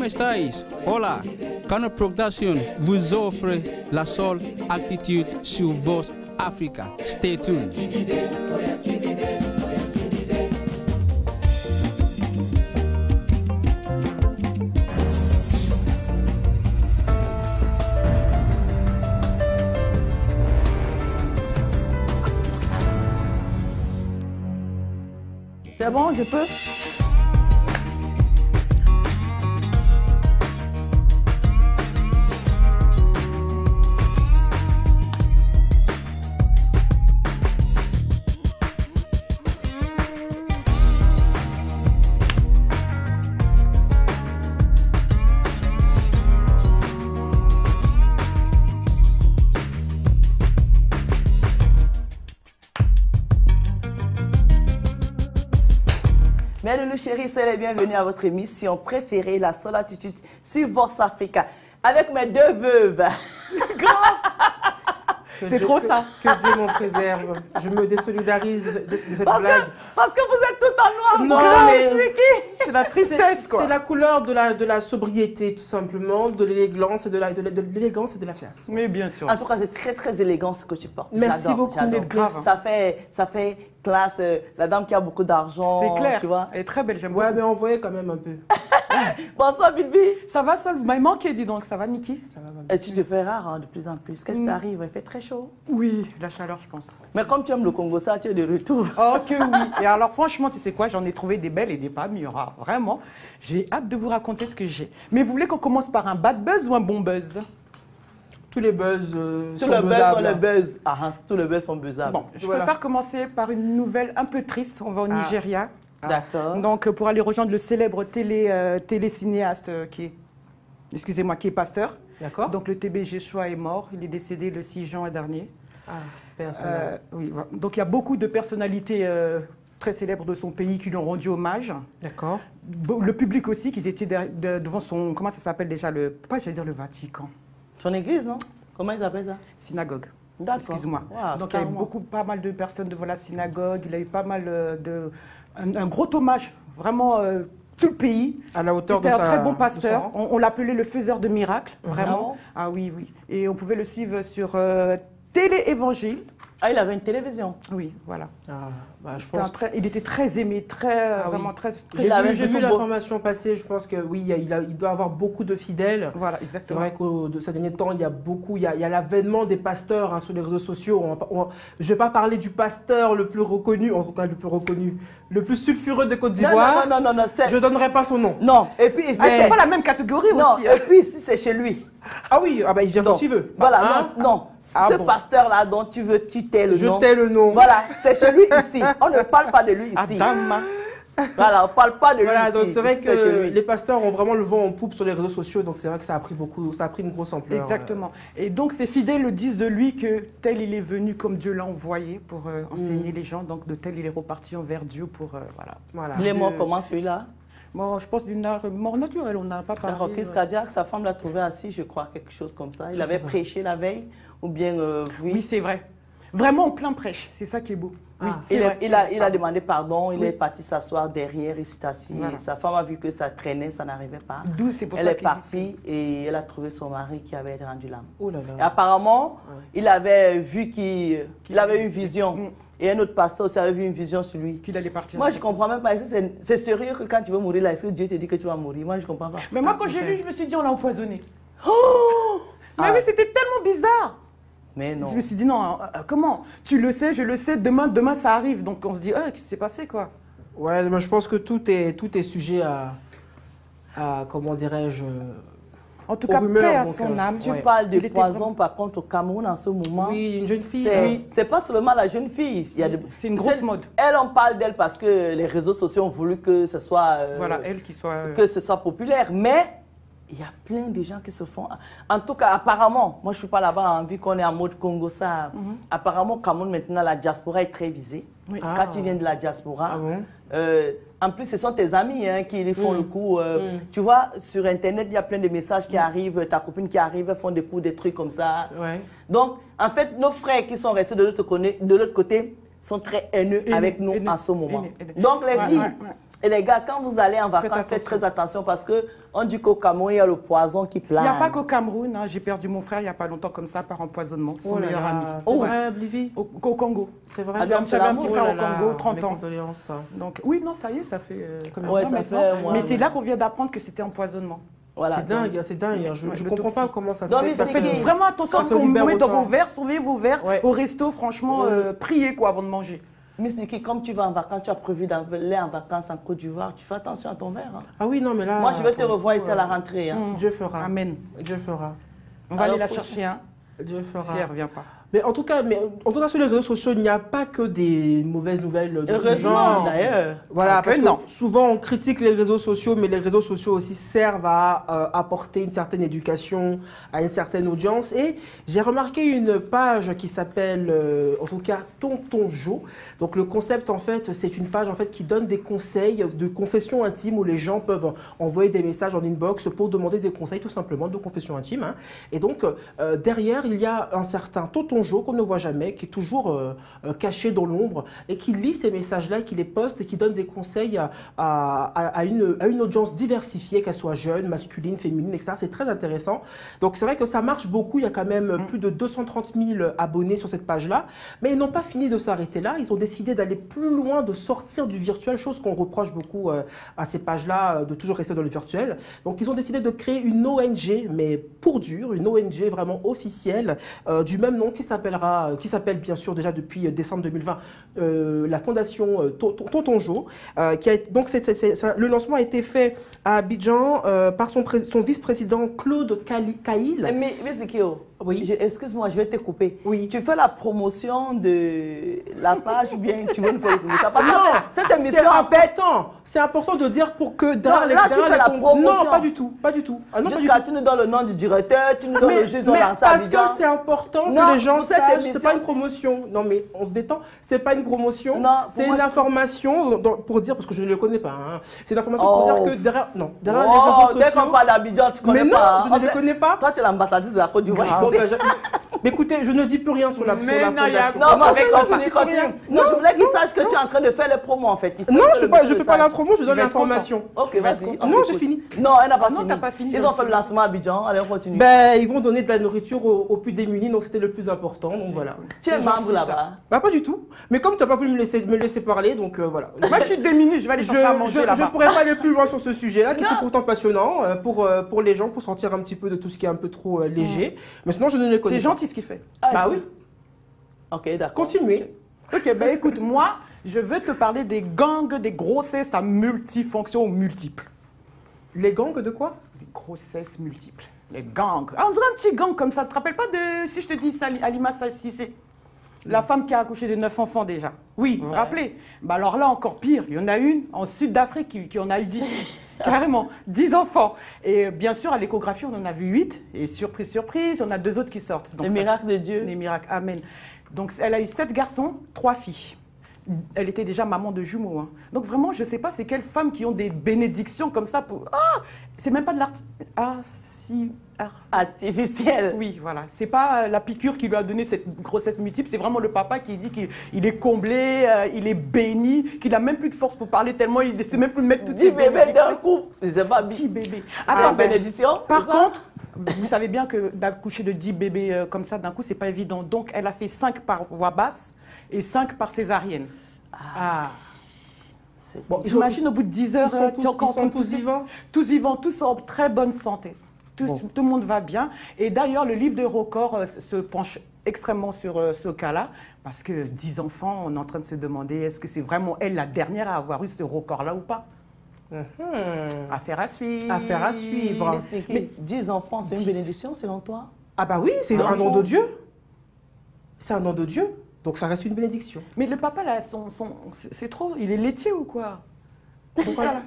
¿Cómo estáis? Hola, Cano Production vous offre la seule attitude sur Voz Africa. Stay tuned. C'est bon, je peux? Bienvenue chéris, soyez les bienvenus à votre émission préférée, La Seule Attitude sur Voz Africa. Avec mes deux veuves. C'est trop ça. Que Dieu m'en préserve. Je me désolidarise de cette blague. Parce que vous êtes tout en noir. Non, mais c'est la tristesse, quoi. C'est la couleur de la sobriété, tout simplement, de l'élégance et de l'élégance et de la classe. Mais bien sûr. En tout cas, c'est très, très élégant ce que tu portes. Merci beaucoup. Grave. Ça fait classe. La dame qui a beaucoup d'argent. C'est clair. Tu vois. Elle est très belle, j'aime beaucoup. Ouais, mais envoyez quand même un peu. Bonsoir, Bilby. Ça va, Sol? Vous m'avez manqué, dis donc. Ça va, Niki? Ça va, et tu te fais rare, hein, de plus en plus. Qu'est-ce qui t'arrive? Il fait très chaud. Oui, la chaleur, je pense. Mais comme tu aimes le Congo, ça, tu es de retour. Oh, que oui. Et alors, franchement, tu sais quoi? J'en ai trouvé des belles et des pas mûres. Vraiment, j'ai hâte de vous raconter ce que j'ai. Mais vous voulez qu'on commence par un bad buzz ou un bon buzz? Tous les buzz tous les buzz sont les buzz. Ah, tous les buzz sont buzzables. Bon, je préfère commencer par une nouvelle un peu triste. On va au Nigeria. D'accord. Donc, pour aller rejoindre le célèbre télécinéaste qui est pasteur. D'accord. Donc, le TB Joshua est mort. Il est décédé le 6 juin dernier. Ah, personnel. Oui, voilà. Donc, il y a beaucoup de personnalités très célèbres de son pays qui lui ont rendu hommage. D'accord. Le public aussi, qui étaient devant son... Comment ça s'appelle déjà? J'allais dire le Vatican. Son église, non? Comment ils appellent ça? Synagogue. D'accord. Excuse-moi. Wow, donc, il y a eu pas mal de personnes devant la synagogue. Il a eu pas mal un gros hommage, vraiment, tout le pays. À la hauteur de sa... C'était un très bon pasteur. On l'appelait le faiseur de miracles, vraiment. Ah oui, oui. Et on pouvait le suivre sur Télé-Évangile. Ah, il avait une télévision? Oui, voilà. Ah, bah, je pense... Il était très aimé, vraiment très J'ai vu l'information passer, je pense que oui, il doit avoir beaucoup de fidèles. Voilà, exactement. C'est vrai que de ces derniers temps, il y a l'avènement des pasteurs sur les réseaux sociaux. Je ne vais pas parler du pasteur le plus reconnu, en tout cas le plus reconnu, le plus sulfureux de Côte d'Ivoire. Non. Je ne donnerai pas son nom. Non, et puis... c'est pas la même catégorie aussi. Et puis ici, c'est chez lui. Ah oui, il vient quand il veut. Voilà, non. Ce pasteur-là dont tu veux, tu tais le nom. Je tais le nom. Voilà, c'est chez lui ici. On ne parle pas de lui ici. Voilà, on ne parle pas de lui ici. Donc c'est vrai que les pasteurs ont vraiment le vent en poupe sur les réseaux sociaux, donc c'est vrai que ça a pris une grosse ampleur. Exactement. Et donc ses fidèles le disent de lui que tel il est venu comme Dieu l'a envoyé pour enseigner les gens, donc de tel il est reparti envers Dieu pour voilà. Il est mort comment celui-là? Bon, je pense d'une mort naturelle, on n'a pas parlé. Un crise cardiaque, sa femme l'a trouvé assis, je crois, quelque chose comme ça. Il avait prêché la veille, ou bien... Oui, c'est vrai. Vraiment en plein prêche, c'est ça qui est beau. Oui, il a demandé pardon, il est parti s'asseoir derrière, il s'est assis. Voilà. Sa femme a vu que ça traînait, ça n'arrivait pas. Elle est partie et elle a trouvé son mari qui avait rendu l'âme. Oh là là. Et apparemment, il avait vu qu'il avait une vision. Et un autre pasteur aussi avait vu une vision sur lui. Qu'il allait partir. Moi, je ne comprends même pas. C'est sérieux que quand tu veux mourir là, est-ce que Dieu te dit que tu vas mourir? Moi, je ne comprends pas. Mais moi, quand j'ai lu, je me suis dit, on l'a empoisonné. Oh mais oui, c'était tellement bizarre. Mais non. Je me suis dit, non, comment? Tu le sais, je le sais, demain ça arrive. Donc on se dit, qu'est-ce qui s'est passé, quoi? Ouais, mais je pense que tout est sujet à comment dirais-je... En tout cas, paix à son âme. Tu parles de poison, par contre, au Cameroun, en ce moment. Oui, une jeune fille. C'est pas seulement la jeune fille. C'est une grosse mode. Elle, on parle d'elle parce que les réseaux sociaux ont voulu que ce soit... voilà, elle qui soit... Que ce soit populaire. Mais il y a plein de gens qui se font... En tout cas, apparemment, moi je ne suis pas là-bas, vu qu'on est en mode Congo, ça... Apparemment, au Cameroun, maintenant, la diaspora est très visée. Oui. Quand tu viens de la diaspora... en plus, ce sont tes amis qui font le coup. Tu vois, sur Internet, il y a plein de messages qui arrivent, ta copine qui arrive, elles font des coups, des trucs comme ça. Ouais. Donc, en fait, nos frères qui sont restés de l'autre côté sont très haineux avec nous en ce moment. Donc, les filles, Et les gars, quand vous allez en vacances, faites très attention parce qu'on dit qu'au Cameroun, il y a le poison qui plane. Il n'y a pas qu'au Cameroun. Hein. J'ai perdu mon frère il n'y a pas longtemps comme ça par empoisonnement. Son meilleur ami. C'est vrai, Blivi. Au Congo. C'est vrai. J'avais un petit frère au Congo, 30 ans. Condoléances. Donc, oui, non, ça y est, ça fait ouais, ça fait mais c'est là qu'on vient d'apprendre que c'était empoisonnement. Voilà, c'est dingue, c'est dingue. Je ne comprends pas comment ça se fait. Ça fait vraiment attention quand vous mettez dans vos verres, surveillez vos verres. Au resto, franchement, priez quoi avant de manger. Miss Nikki, comme tu vas en vacances, tu as prévu d'aller en vacances en Côte d'Ivoire, tu fais attention à ton verre. Hein. Ah oui, non, mais là... Moi, je vais te revoir ici à la rentrée. Hein. Dieu fera. Amen. Dieu fera. On va aller la chercher, hein. Dieu fera. Si elle ne revient pas. Mais en tout cas, sur les réseaux sociaux, il n'y a pas que des mauvaises nouvelles de ce genre. D'ailleurs. Voilà, parce que souvent on critique les réseaux sociaux, mais les réseaux sociaux aussi servent à apporter une certaine éducation à une certaine audience. Et j'ai remarqué une page qui s'appelle, en tout cas, Tonton Jo. Donc le concept, en fait, c'est une page en fait qui donne des conseils de confession intime où les gens peuvent envoyer des messages en inbox pour demander des conseils, tout simplement, de confession intime. Hein. Et donc derrière, il y a un certain Tonton Jo qu'on ne voit jamais, qui est toujours caché dans l'ombre et qui lit ces messages-là, qui les poste et qui donne des conseils à une audience diversifiée, qu'elle soit jeune, masculine, féminine, etc. C'est très intéressant. Donc c'est vrai que ça marche beaucoup, il y a quand même plus de 230 000 abonnés sur cette page-là, mais ils n'ont pas fini de s'arrêter là, ils ont décidé d'aller plus loin, de sortir du virtuel, chose qu'on reproche beaucoup à ces pages-là, de toujours rester dans le virtuel. Donc ils ont décidé de créer une ONG, mais pour dur, une ONG vraiment officielle, du même nom qui s'appelle bien sûr déjà depuis décembre 2020 la fondation Tonton Jo. Donc le lancement a été fait à Abidjan par son vice-président Claude Caïl. Mais c'est qui? Oui. Excuse-moi, je vais te couper. Oui. Tu fais la promotion de la page ou bien tu veux nous faire écouter ça? Non, cette émission en fait. C'est important de dire pour que là, tu fais la promotion. Non, pas du tout. Ah, non, jusqu'à tu nous donnes le nom du directeur, tu nous donnes le jeu sur lancé à Abidjan. Parce que c'est important que les gens sachent, c'est pas une promotion. Non mais on se détend, c'est pas une promotion, c'est une information pour dire, parce que je ne le connais pas, hein. C'est une information pour dire que derrière les réseaux sociaux... Dès qu'on parle d'Abidjan, tu connais pas. Mais non, je ne les connais pas. Toi, tu es l'ambassadrice de la Côte d'Ivoire. Mais écoutez, je ne dis plus rien sur la fondation. Non, continue. Non, je voulais qu'ils sachent que tu es en train de faire les promos en fait. Non, je ne fais pas la promo, je donne l'information. Ok, vas-y. Non, j'ai fini. Non, elle n'a pas fini. Non, t'as pas fini. Ils ont fait le lancement à Abidjan, allez, on continue. Ben, ils vont donner de la nourriture aux plus démunis, donc c'était le plus important, donc voilà. Tu es membre là-bas? Bah, pas du tout. Mais comme tu n'as pas voulu me laisser parler, donc voilà. Moi, je suis démunie, je vais aller chercher à manger là-bas. Je ne pourrais pas aller plus loin sur ce sujet-là, qui était pourtant passionnant pour les gens, pour sortir un petit peu de tout ce qui est un peu trop léger. Mais sinon, je ne les connais pas. C'est gentil ce qu'il fait. Bah oui. Ok, d'accord. Continuez. Ok, ben écoute, moi, je veux te parler des gangs des grossesses à multifonctions multiples. Les gangs de quoi? Des grossesses multiples. Les gangs. Ah, on dirait un petit gang comme ça. Tu te rappelles pas de, si je te dis Halima Sissé, la femme qui a accouché de 9 enfants déjà? Oui. Vous vous rappelez? Bah alors là, encore pire. Il y en a une en Sud d'Afrique qui en a eu 10. Carrément, 10 enfants. Et bien sûr, à l'échographie, on en a vu 8. Et surprise, surprise, on a 2 autres qui sortent. Donc, les miracles de Dieu. Les miracles, amen. Donc, elle a eu 7 garçons, 3 filles. Elle était déjà maman de jumeaux. Hein. Donc, vraiment, je ne sais pas c'est quelles femmes qui ont des bénédictions comme ça. C'est même pas de artificiel. Oui, voilà. C'est pas la piqûre qui lui a donné cette grossesse multiple. C'est vraiment le papa qui dit qu'il est comblé, il est béni, qu'il n'a même plus de force pour parler tellement il ne sait même plus mettre toutes ses bébés d'un coup. C'est pas 10 bébés. Alors, bénédiction. Par contre, vous savez bien que d'accoucher de 10 bébés comme ça d'un coup, c'est pas évident. Donc, elle a fait 5 par voie basse et 5 par césarienne. Bon, t'imagines au bout de 10 heures, ils sont tous vivants. Tous vivants, tous en très bonne santé. Tout le monde va bien. Et d'ailleurs, le livre de records se penche extrêmement sur ce cas-là, parce que 10 enfants, on est en train de se demander, est-ce que c'est vraiment elle la dernière à avoir eu ce record-là ou pas? Affaire à suivre. Affaire à suivre. Mais 10 enfants, c'est une bénédiction selon toi? Ah bah oui, c'est un don de Dieu. C'est un don de Dieu, donc ça reste une bénédiction. Mais le papa, là, c'est trop, il est laitier ou quoi? C'est ça, là.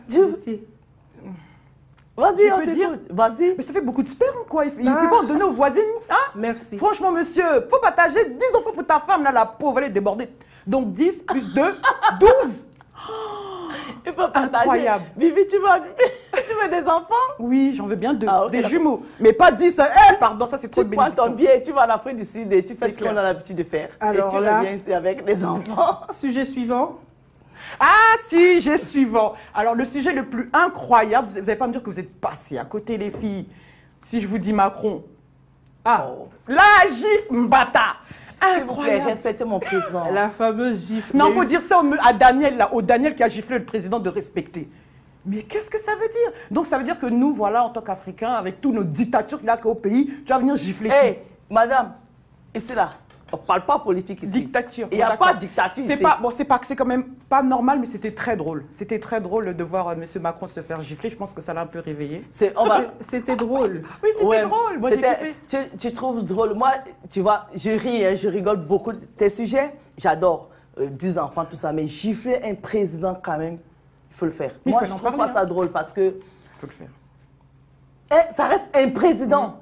Vas-y, on t'écoute. Vas-y. Mais ça fait beaucoup de sperme, quoi. Il peut pas en donner aux voisines. Hein? Merci. Franchement, monsieur, faut partager 10 enfants pour ta femme, là, la pauvre, elle est débordée. Donc 10 plus 2, 12. Il faut partager. Incroyable. Bibi, tu veux des enfants? Oui, j'en veux bien 2, des jumeaux. Mais pas 10. Pardon, ça c'est trop de bénédiction. Tu prends ton billet, tu vas en Afrique du Sud et tu fais ce qu'on a l'habitude de faire. Alors et tu reviens ici avec des enfants. Sujet suivant. Ah, sujet suivant. Alors, le sujet le plus incroyable, vous n'allez pas me dire que vous êtes passé à côté, les filles. Si je vous dis Macron. Ah, la gifle Mbata. Incroyable. Respectez mon président. La fameuse gifle. Non, il faut dire ça à Daniel, là, au Daniel qui a giflé le président de respecter. Mais qu'est-ce que ça veut dire? Donc, ça veut dire que nous, voilà, en tant qu'Africains, avec tous nos dictatures qu'il y a au pays, tu vas venir gifler. Hé, madame, ici là. On ne parle pas politique ici. Dictature. Il n'y a pas de dictature ici. C'est quand même pas normal, mais c'était très drôle. C'était très drôle de voir M. Macron se faire gifler. Je pense que ça l'a un peu réveillé. C'était drôle. Oui, c'était drôle. Moi, j'ai kiffé. Tu trouves drôle. Moi, tu vois, je ris, hein, je rigole beaucoup. Tes sujets, j'adore. 10 enfants, tout ça. Mais gifler un président, quand même, il faut le faire. Moi, je ne trouve pas ça drôle parce que... Il faut le faire. Ça reste un président.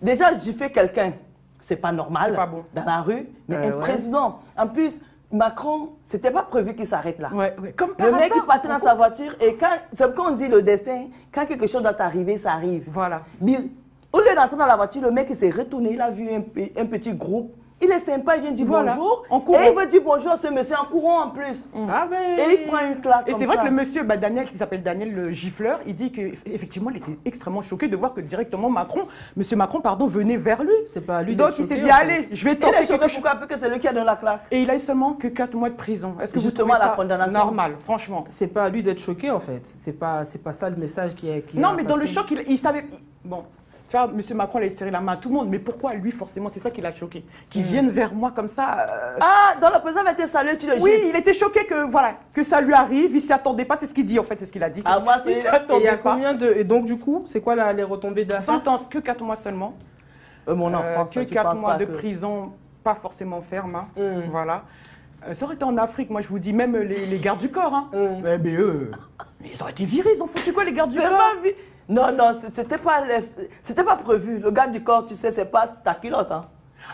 Déjà, gifler quelqu'un. C'est pas normal pas bon. Dans la rue, mais un président. En plus, Macron, c'était pas prévu qu'il s'arrête là. Comme le mec, il partait dans sa voiture et c'est comme on dit le destin, quand quelque chose doit arriver, ça arrive. Voilà. Au lieu d'entrer dans la voiture, le mec, il s'est retourné, il a vu un petit groupe. Il est sympa, il vient dire bonjour. Et il veut dire bonjour à ce monsieur en courant en plus. Et il prend une claque. Et c'est vrai que le monsieur, Daniel, qui s'appelle Daniel le gifleur, il dit qu'effectivement, il était extrêmement choqué de voir que directement monsieur Macron, venait vers lui. C'est pas à lui. Donc il s'est dit, allez, je vais tenter quelque chose. Pourquoi? Parce que c'est lui qui a donné la claque. Et il a eu seulement que 4 mois de prison. Est-ce que justement vous trouvez la condamnation normal, franchement? C'est pas à lui d'être choqué en fait. C'est pas ça le message qui est. Non, mais dans le choc, il savait. Bon. Tu vois, M. Macron, il a serré la main à tout le monde. Mais pourquoi lui, forcément? C'est ça qui l'a choqué. Qu'il vienne vers moi comme ça. Dans le président avait été salué, tu le gifles. Oui, il était choqué que ça lui arrive. Il s'y attendait pas. C'est ce qu'il dit, en fait. C'est ce qu'il a dit. Moi, c'est... Il y a combien de... Et donc, du coup, c'est quoi les retombées de la sentence? Que 4 mois seulement. Mon enfant, que 4 mois de prison, pas forcément ferme. Voilà. Ça aurait été en Afrique, moi, je vous dis, même les gardes du corps. Mais eux, ils auraient été virés. Ils ont foutu quoi, les gardes du corps? Non, c'était pas prévu. Le garde du corps, tu sais, c'est pas ta culotte.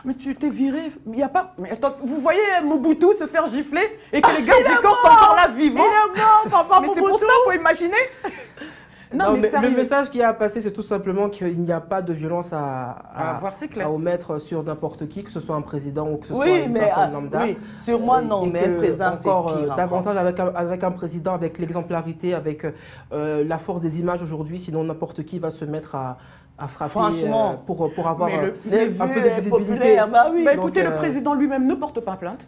Mais tu t'es viré. Il y a pas. Mais attends, vous voyez Mobutu se faire gifler et que les gardes du corps sont encore là vivants. Il est mort, papa. Mais c'est pour ça, faut imaginer. Non, mais le message qui a passé, c'est tout simplement qu'il n'y a pas de violence à omettre sur n'importe qui, que ce soit un président ou que ce soit une personne lambda. Oui, sur moi, non, mais un président, c'est pire. Davantage avec un président, avec l'exemplarité, avec la force des images aujourd'hui, sinon n'importe qui va se mettre à frapper. Franchement, pour avoir un peu de visibilité. Écoutez, le président lui-même ne porte pas plainte.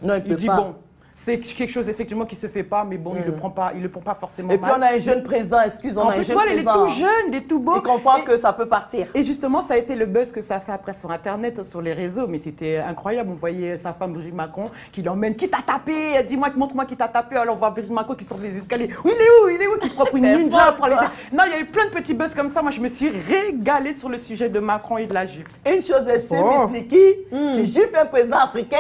Non, il dit bon. C'est quelque chose effectivement qui se fait pas, mais bon, il le prend pas forcément mal. Et puis on a un jeune président, on a un jeune président. Il est tout jeune, il est tout beau. Il comprend que ça peut partir. Et justement, ça a été le buzz que ça a fait après sur Internet, sur les réseaux, mais c'était incroyable. On voyait sa femme Brigitte Macron qui l'emmène, qui t'a tapé, dis-moi, montre-moi qui t'a tapé. Alors on voit Brigitte Macron qui sort des escaliers. Il est où, qui prend une ninja pour les... Non, il y a eu plein de petits buzz comme ça. Moi, je me suis régalée sur le sujet de Macron et de la jupe. Une chose est sûre, Miss Nikki, tu jupes un président africain.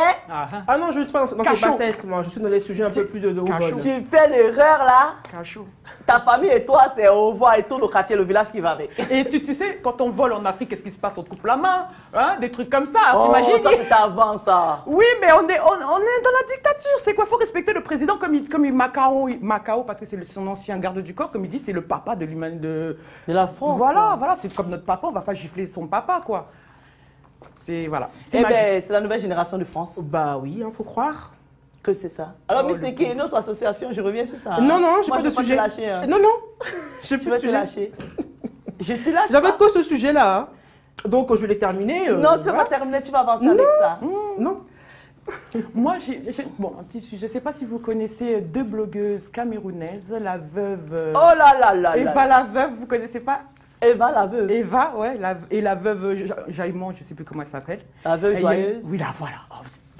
Ah non, je ne suis pas dans ces bassesses, moi. Je suis dans les sujets un peu plus de haut vol. Tu fais l'erreur là. Cachou. Ta famille et toi, c'est au revoir et tout le quartier, le village qui va avec. Et tu sais, quand on vole en Afrique, qu'est-ce qui se passe? On te coupe la main, des trucs comme ça, t'imagines? Ça, c'était avant ça. Oui, mais on est dans la dictature. C'est quoi? Il faut respecter le président comme Macao, parce que c'est son ancien garde du corps, comme il dit, c'est le papa de la France. Voilà, c'est comme notre papa, on ne va pas gifler son papa, quoi. C'est la nouvelle génération de France. Bah oui, il faut croire. Que c'est ça. Alors, Miss Nikki, une autre association, je reviens sur ça. Non, j'ai pas de sujet. Non, j'ai plus de sujet. Je te lâche. J'avais que ce sujet-là. Donc, je l'ai terminé. Non, tu vas pas terminer, tu vas avancer avec ça. Non. Moi, un petit sujet. Je ne sais pas si vous connaissez 2 blogueuses camerounaises, la veuve... Oh là là. Eva la veuve, vous ne connaissez pas? Eva la veuve. Eva, ouais. Et la veuve Jaïman, je ne sais plus comment elle s'appelle. La veuve joyeuse. Oui, là, voilà.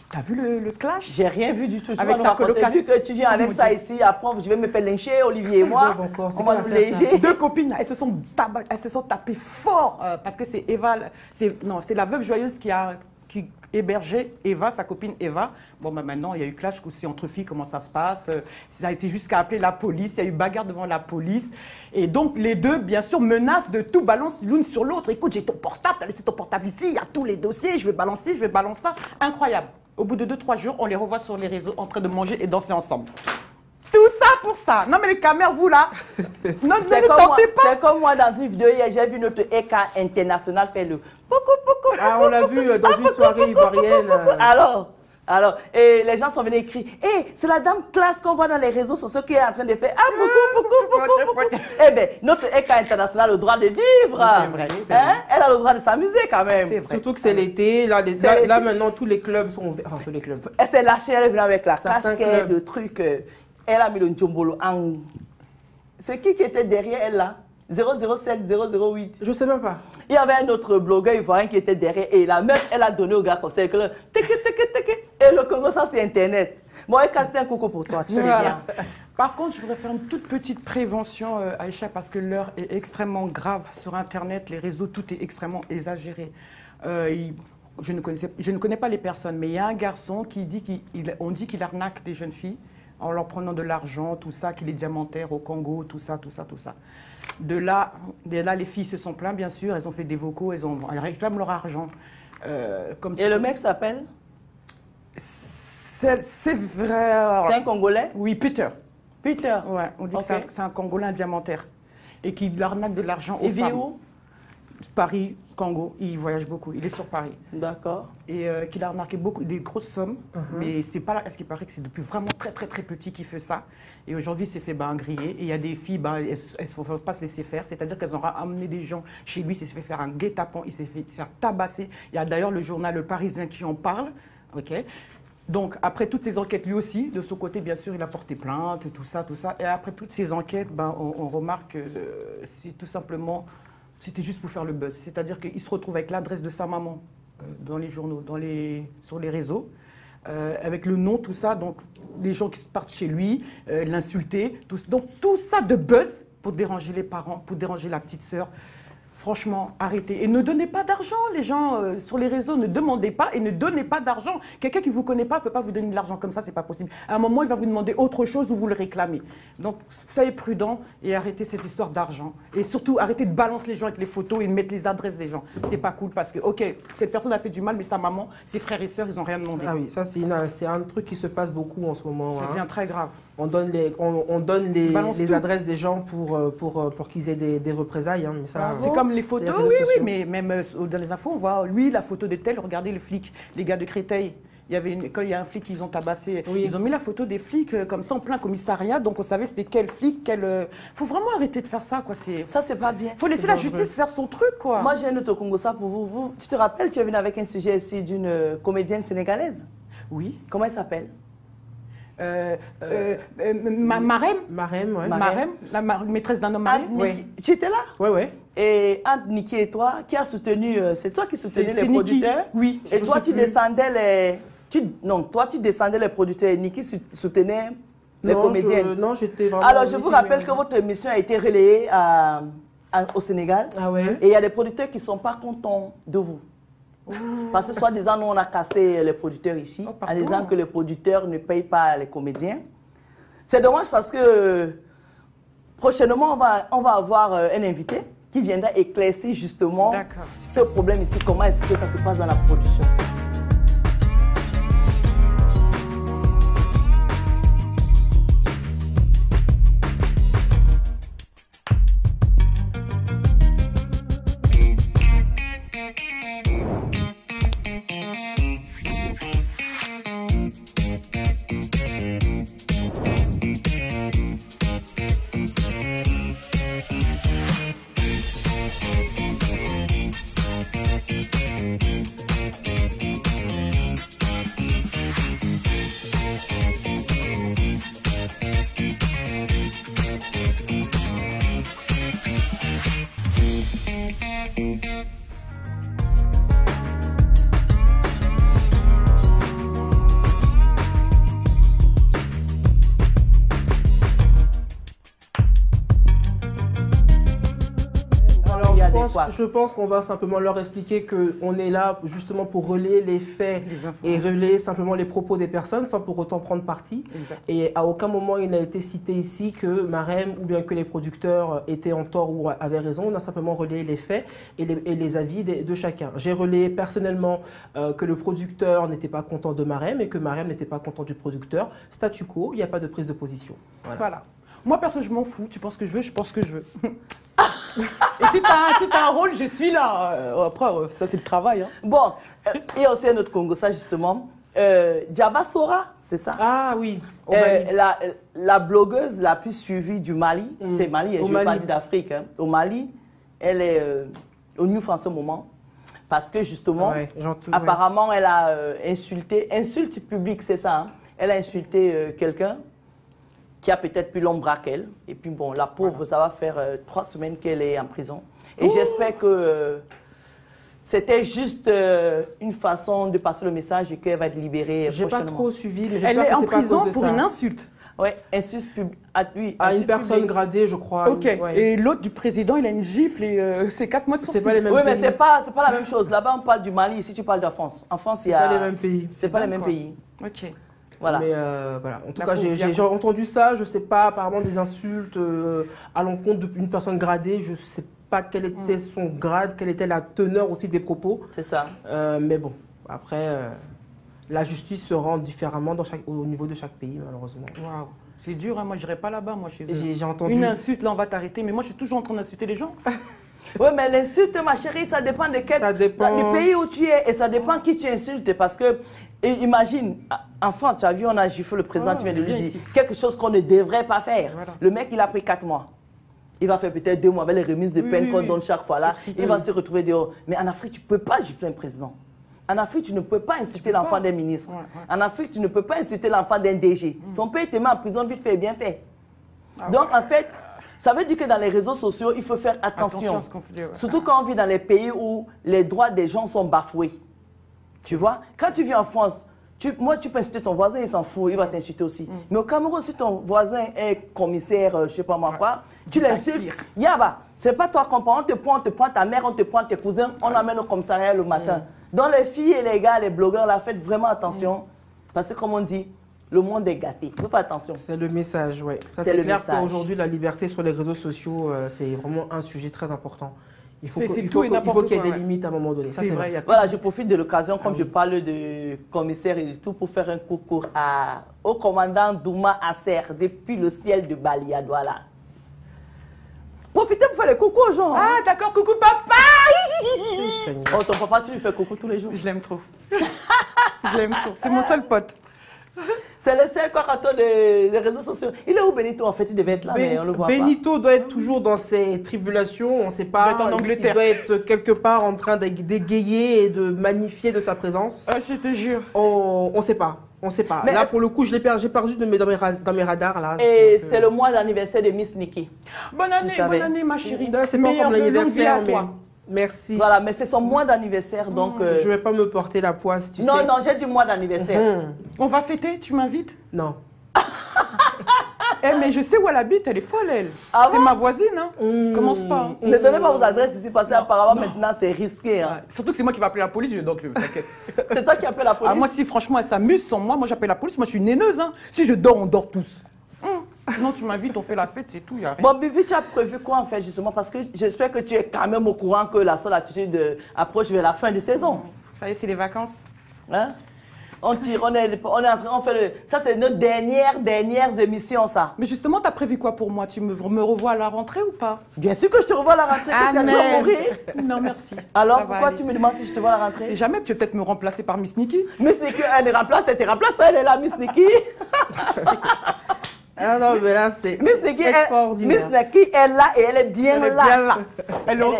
T'as vu le clash? J'ai rien vu du tout. Avec sa colocation. Vu que tu viens avec ça ici, après je vais me faire lyncher, Olivier et moi. On va nous léger. 2 copines, elles se sont tapées fort parce que c'est Eva, c'est la veuve joyeuse qui hébergeait Eva, sa copine Eva. Bon, maintenant, il y a eu clash aussi entre filles, comment ça se passe. Ça a été jusqu'à appeler la police, il y a eu bagarre devant la police. Et donc, les deux, bien sûr, menacent de tout balancer l'une sur l'autre. Écoute, j'ai ton portable, t'as laissé ton portable ici, il y a tous les dossiers, je vais balancer ça. Incroyable. Au bout de 2-3 jours, on les revoit sur les réseaux en train de manger et danser ensemble. Tout ça pour ça. Non, mais les caméras, vous là, ne tentez pas. C'est comme moi dans une vidéo, j'ai vu notre EK international faire le... Ah, on l'a vu dans une soirée ivoirienne. Alors, Alors, et les gens sont venus écrire, hé, c'est la dame classe qu'on voit dans les réseaux sociaux qui est en train de faire, ah, beaucoup. Eh bien, notre ECA international a le droit de vivre. C'est vrai. Hein? Elle a le droit de s'amuser quand même. Surtout que c'est l'été, là, maintenant tous les clubs sont ouverts. Enfin, tous les clubs. Elle s'est lâchée, elle est venue avec la Certains casquette, clubs. le truc. Elle a mis le Ndjombolo en... C'est qui était derrière elle là? 007, 008. Je sais même pas. Il y avait un autre blogueur ivoirien qui était derrière et la meuf, elle a donné au gars conseil que le et le Congo, ça c'est Internet. Bon, elle casse un coucou pour toi, tu sais bien. Par contre, je voudrais faire une toute petite prévention, Aïcha, parce que l'heure est extrêmement grave sur Internet, les réseaux, tout est extrêmement exagéré. Je ne connais pas les personnes, mais il y a un garçon qui dit on dit qu'il arnaque des jeunes filles en leur prenant de l'argent, tout ça, qu'il est diamantaire au Congo, tout ça. De là, les filles se sont plaintes, bien sûr, elles ont fait des vocaux, elles réclament leur argent. Et le mec s'appelle? C'est vrai. C'est un Congolais? Oui, Peter. Peter? Ouais, on dit que c'est un Congolais, un diamantaire. Et qu'il arnaque de l'argent aux femmes. Il vit où? Paris, Congo, il voyage beaucoup, il est sur Paris. D'accord. Et qu'il a arnaqué des grosses sommes, mais c'est pas là, est-ce qu'il paraît que c'est depuis vraiment très petit qu'il fait ça. Et aujourd'hui, il s'est fait griller. Et il y a des filles, elles ne vont pas se laisser faire, c'est-à-dire qu'elles ont amené des gens chez lui, il s'est fait faire un guet-apens, il s'est fait faire tabasser. Il y a d'ailleurs le journal Le Parisien qui en parle. Okay. Donc, après toutes ces enquêtes, lui aussi, de son côté, bien sûr, il a porté plainte, tout ça. Et après toutes ces enquêtes, on remarque que c'est tout simplement... C'était juste pour faire le buzz. C'est-à-dire qu'il se retrouve avec l'adresse de sa maman dans les journaux, sur les réseaux, avec le nom, tout ça. Donc, les gens qui partent chez lui, l'insulter. Donc, tout ça de buzz pour déranger les parents, pour déranger la petite sœur. Franchement, arrêtez. Et ne donnez pas d'argent, les gens sur les réseaux. Ne demandez pas et ne donnez pas d'argent. Quelqu'un qui ne vous connaît pas ne peut pas vous donner de l'argent comme ça, c'est pas possible. À un moment, il va vous demander autre chose ou vous le réclamez. Donc, soyez prudents et arrêtez cette histoire d'argent. Et surtout, arrêtez de balancer les gens avec les photos et de mettre les adresses des gens. C'est pas cool parce que, ok, cette personne a fait du mal, mais sa maman, ses frères et sœurs, ils n'ont rien demandé. Ah oui, ça c'est un truc qui se passe beaucoup en ce moment. Ça devient très grave. On donne les adresses des gens pour qu'ils aient des représailles. Hein, mais ça, c'est comme les photos, oui, mais même dans les infos, on voit, lui, la photo de tel, regardez le flic, les gars de Créteil. Quand il y a un flic qu'ils ont tabassé, ils ont mis la photo des flics comme ça en plein commissariat, donc on savait c'était quel flic, faut vraiment arrêter de faire ça, quoi. Ça, c'est pas bien. Faut laisser la justice faire son truc, quoi. Moi, j'ai un autre Congo ça pour vous. Tu te rappelles, tu es venu avec un sujet ici d'une comédienne sénégalaise? Oui. Comment elle s'appelle? Marème, ouais. Marème, la maîtresse d'un homme marié. Oui. Tu étais là? Oui. Et entre Niki et toi, qui a soutenu, c'est toi qui soutenais les Niki. producteurs? Oui. Et toi, tu descendais les producteurs et Niki soutenait les comédiennes. Non, j'étais vraiment... Alors, je vous rappelle que votre émission a été relayée au Sénégal. Ah ouais? Et il y a des producteurs qui ne sont pas contents de vous. Parce que soi-disant, nous, on a cassé les producteurs ici, en disant que les producteurs ne payent pas les comédiens. C'est dommage parce que prochainement, on va avoir un invité qui viendra éclaircir justement ce problème ici, comment est-ce que ça se passe dans la production. Je pense qu'on va simplement leur expliquer qu'on est là justement pour relayer les faits et relayer simplement les propos des personnes sans pour autant prendre parti. Exact. Et à aucun moment il n'a été cité ici que Marème ou bien que les producteurs étaient en tort ou avaient raison. On a simplement relayé les faits et les avis de chacun. J'ai relayé personnellement que le producteur n'était pas content de Marème et que Marème n'était pas content du producteur. Statu quo, il n'y a pas de prise de position. Voilà. Moi, perso, je m'en fous. Tu penses que je veux, je pense que je veux. Et si t'as un rôle, je suis là. Après, ça, c'est le travail. Hein. Bon, il y a aussi un autre Congo, ça justement. Diaba Sora, c'est ça? Ah oui, au Mali. La blogueuse la plus suivie du Mali, c'est Mali, je ne veux pas dire d'Afrique, hein. Au Mali, elle est au News en ce moment. Parce que justement, apparemment, elle a insulte publique, c'est ça, hein? Elle a insulté quelqu'un qui a peut-être plus long bras qu'elle. Et puis bon, la pauvre, ça va faire 3 semaines qu'elle est en prison. Et j'espère que c'était juste une façon de passer le message et qu'elle va être libérée prochainement. J'ai pas trop suivi, mais elle est en prison pour une insulte. Oui, insulte publique. À une personne gradée, je crois. Ok. Et l'autre du président, il a une gifle et c'est 4 mois de sursis. C'est pas les mêmes pays. Oui, mais c'est pas la même chose. Là-bas, on parle du Mali. Ici, tu parles de la France. En France, il y a. C'est pas les mêmes pays. C'est pas les mêmes pays. Ok. Voilà. Mais voilà. En tout cas, j'ai entendu ça. Je sais pas, apparemment des insultes à l'encontre d'une personne gradée. Je sais pas quel était son grade, quelle était la teneur aussi des propos. C'est ça. Mais bon, après, la justice se rend différemment au niveau de chaque pays, malheureusement. Waouh. C'est dur, hein. Moi je n'irai pas là-bas, moi chez eux. J'ai entendu. Une insulte, là on va t'arrêter, mais moi je suis toujours en train d'insulter les gens. Oui, mais l'insulte, ma chérie, ça dépend de du pays où tu es et ça dépend qui tu insultes. Parce que, imagine, en France, tu as vu, on a giflé le président, tu viens de lui dire quelque chose qu'on ne devrait pas faire. Voilà. Le mec, il a pris 4 mois. Il va faire peut-être 2 mois avec les remises de peine qu'on donne chaque fois là. Il va se retrouver dehors. Mais en Afrique, tu ne peux pas gifler un président. En Afrique, tu ne peux pas insulter l'enfant d'un ministre. En Afrique, tu ne peux pas insulter l'enfant d'un DG. Son père te met en prison vite fait, bien fait. Donc, en fait, ça veut dire que dans les réseaux sociaux, il faut faire attention. Surtout quand on vit dans les pays où les droits des gens sont bafoués. Tu vois, quand tu vis en France, moi, tu peux insulter ton voisin, il s'en fout, il va t'insulter aussi. Mais au Cameroun, si ton voisin est commissaire, je ne sais pas moi quoi, tu l'insultes. Yaba, c'est pas toi qu'on prend, on te prend ta mère, on te prend tes cousins, on l'amène au commissariat le matin. Donc les filles et les gars, les blogueurs, là, faites vraiment attention. Parce que comme on dit, le monde est gâté. Il faut faire attention. C'est le message, oui. C'est clair qu'aujourd'hui, la liberté sur les réseaux sociaux, c'est vraiment un sujet très important. Il faut qu'il y ait des limites à un moment donné. C'est vrai. Voilà, je profite de l'occasion, comme je parle de commissaire et de tout, pour faire un coucou au commandant Douma Asser, depuis le ciel de Bali à Douala. Profitez pour faire les coucous aux gens. Ah, d'accord, coucou papa. Oh, ton papa, tu lui fais coucou tous les jours. Je l'aime trop. Je l'aime trop. C'est mon seul pote. C'est le seul coraton des réseaux sociaux. Il est où Benito? En fait, il devait être là, mais on le voit pas. Benito doit être toujours dans ses tribulations. On ne sait pas. Il doit être en Angleterre. Il doit être quelque part en train d'égayer et de magnifier de sa présence. Ah, je te jure. On ne sait pas. On ne sait pas. Mais là, pour le coup, j'ai perdu dans mes radars. Là, et c'est le mois d'anniversaire de Miss Nikki. Bonne année, ma chérie. C'est pas comme l'anniversaire, mais... Merci. Voilà, mais c'est son mois d'anniversaire, donc... Je ne vais pas me porter la poisse, tu sais. Non, j'ai du mois d'anniversaire. On va fêter, tu m'invites? Non. Mais je sais où elle habite, elle est folle, elle. Ah T'es ma voisine, hein. Commence pas. Hein. Ne donnez pas vos adresses ici, parce qu'apparemment, maintenant, c'est risqué. Hein. Surtout que c'est moi qui vais appeler la police, donc t'inquiète. C'est toi qui appelles la police? Ah, moi, si franchement, elle s'amuse sans moi, j'appelle la police. Moi, je suis une naineuse, hein. Si je dors, on dort tous. Sinon, tu m'invites, on fait la fête, c'est tout, y a rien. Bon, Bibi, tu as prévu quoi en fait, justement? Parce que j'espère que tu es quand même au courant que la seule attitude approche vers la fin de saison. Ça y est, c'est les vacances. Hein? On tire, on est en train, on fait le... Ça, c'est notre dernière émission, ça. Mais justement, tu as prévu quoi pour moi? Tu me revois à la rentrée ou pas? Bien sûr que je te revois à la rentrée, que si tu vas mourir. Non, merci. Alors, pourquoi tu me demandes si je te vois à la rentrée? C'est jamais, tu veux peut-être me remplacer par Miss Nikki. Miss Nikki, elle te remplace, elle est là, Miss Nikki. Ah non, mais là, c'est Miss extraordinaire. Nikki est là et elle est bien là. Hello.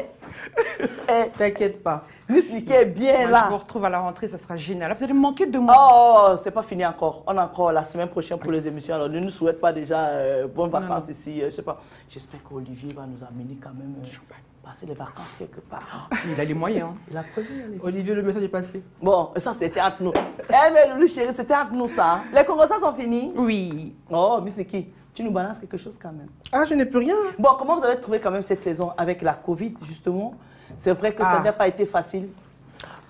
T'inquiète pas. Miss Nikki est bien là. Je vous retrouve à la rentrée, ça sera génial. Vous allez me manquer de moi. Oh, c'est pas fini encore. On a encore la semaine prochaine pour les émissions. Alors, ne nous souhaite pas déjà bonnes vacances ici. Je sais pas. J'espère qu'Olivier va nous amener quand même passer les vacances quelque part. Il a les moyens. Hein. Il a prévu. Olivier, le message est passé. Bon, ça c'était entre nous. Mais Loulou chérie, c'était entre nous ça. Les conversations sont finies? Oui. Oh, Miss Nikki, tu nous balances quelque chose quand même. Ah, je n'ai plus rien. Bon, comment vous avez trouvé quand même cette saison avec la Covid, justement? C'est vrai que ça n'a pas été facile.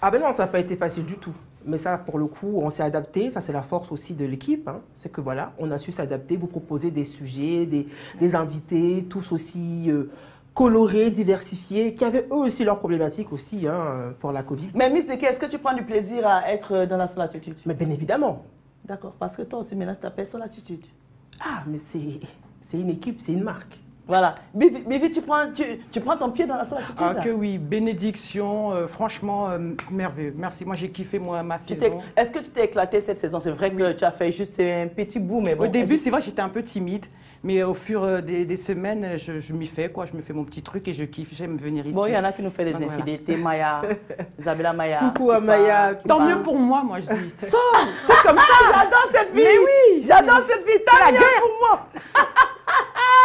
Ah ben non, ça n'a pas été facile du tout. Mais ça, pour le coup, on s'est adapté. Ça, c'est la force aussi de l'équipe. Hein. C'est que voilà, on a su s'adapter, vous proposer des sujets, des invités, tous aussi colorés, diversifiés, qui avaient eux aussi leurs problématiques aussi pour la Covid. Mais Miss Nikki, est-ce que tu prends du plaisir à être dans la solitude? Mais bien évidemment. D'accord, parce que toi aussi, maintenant, tu t'appelles solitude. Ah, mais c'est une équipe, c'est une marque. Voilà. Bibi, tu prends ton pied dans la solitude. Ah que oui, bénédiction, franchement, merveilleux. Merci, moi j'ai kiffé ma saison. Est-ce que tu t'es éclaté cette saison? C'est vrai que tu as fait juste un petit bout, mais bon. Au début, c'est vrai que j'étais un peu timide, mais au fur des semaines, je m'y fais, quoi. Je me fais mon petit truc et je kiffe, j'aime venir ici. Bon, il y en a qui nous font des infidélités, voilà. Maya, Isabella Maya. Coucou à Maya. Tant mieux pour moi, je dis. C'est comme ça. J'adore cette fille. Mais oui, j'adore cette fille. Tant mieux pour moi.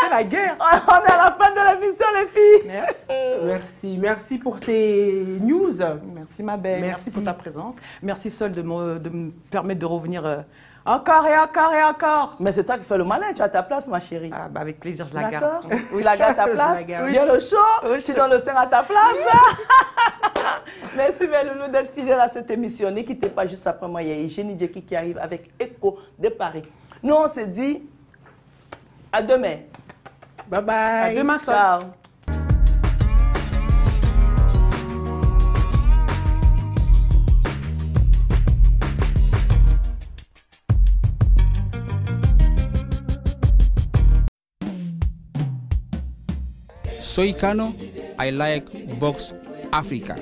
C'est la guerre. On est à la fin de l'émission, les filles. Merci pour tes news. Merci ma belle, merci pour ta présence. Merci Sol de me permettre de revenir encore et encore et encore. Mais c'est toi qui fais le malin, tu as ta place ma chérie. Ah, bah avec plaisir, je la garde. D'accord. Tu la gardes ta place. Bien le show, tu donnes le sein à ta place. Merci mes loulous d'être fidèles à cette émission. Ne quittez pas juste après moi, il y a Eugénie Djeki qui arrive avec Echo de Paris. Nous on se dit à demain. Bye bye. À demain, Sol. Ciao. Soy Kano, I like Vox Africa.